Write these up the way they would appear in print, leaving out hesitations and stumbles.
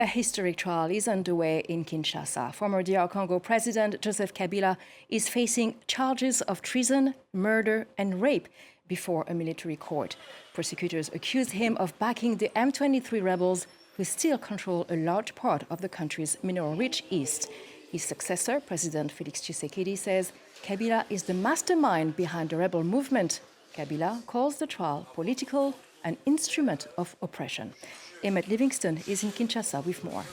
A historic trial is underway in Kinshasa. Former DR Congo President Joseph Kabila is facing charges of treason, murder, and rape before a military court. Prosecutors accuse him of backing the M23 rebels who still control a large part of the country's mineral-rich east. His successor, President Felix Tshisekedi, says Kabila is the mastermind behind the rebel movement. Kabila calls the trial political, an instrument of oppression. Emmet Livingstone is in Kinshasa with more.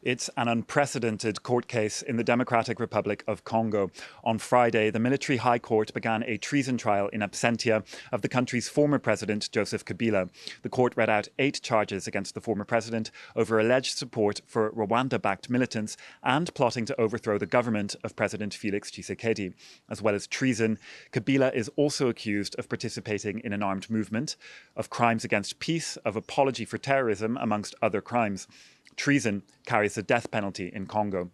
It's an unprecedented court case in the Democratic Republic of Congo. On Friday, the military high court began a treason trial in absentia of the country's former president, Joseph Kabila. The court read out 8 charges against the former president over alleged support for Rwanda-backed militants and plotting to overthrow the government of President Felix Tshisekedi. As well as treason, Kabila is also accused of participating in an armed movement, of crimes against peace, of apology for terrorism, amongst other crimes. Treason carries the death penalty in Congo.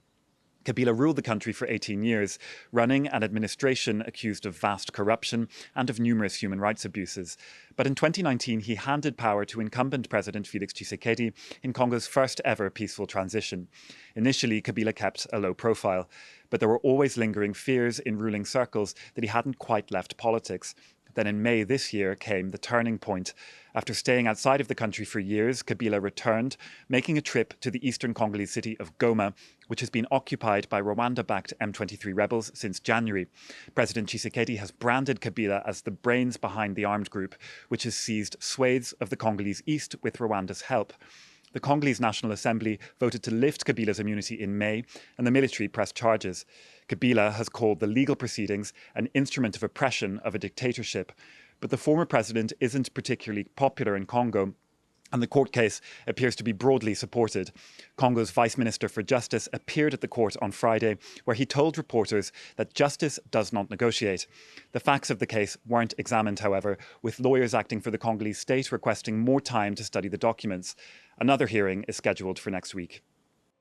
Kabila ruled the country for 18 years, running an administration accused of vast corruption and of numerous human rights abuses. But in 2019, he handed power to incumbent President Felix Tshisekedi in Congo's first ever peaceful transition. Initially, Kabila kept a low profile, but there were always lingering fears in ruling circles that he hadn't quite left politics. Then in May this year came the turning point. After staying outside of the country for years, Kabila returned, making a trip to the eastern Congolese city of Goma, which has been occupied by Rwanda-backed M23 rebels since January. President Tshisekedi has branded Kabila as the brains behind the armed group, which has seized swathes of the Congolese east with Rwanda's help. The Congolese National Assembly voted to lift Kabila's immunity in May, and the military pressed charges. Kabila has called the legal proceedings an instrument of oppression of a dictatorship. But the former president isn't particularly popular in Congo, and the court case appears to be broadly supported. Congo's Vice Minister for Justice appeared at the court on Friday, where he told reporters that justice does not negotiate. The facts of the case weren't examined, however, with lawyers acting for the Congolese state requesting more time to study the documents. Another hearing is scheduled for next week.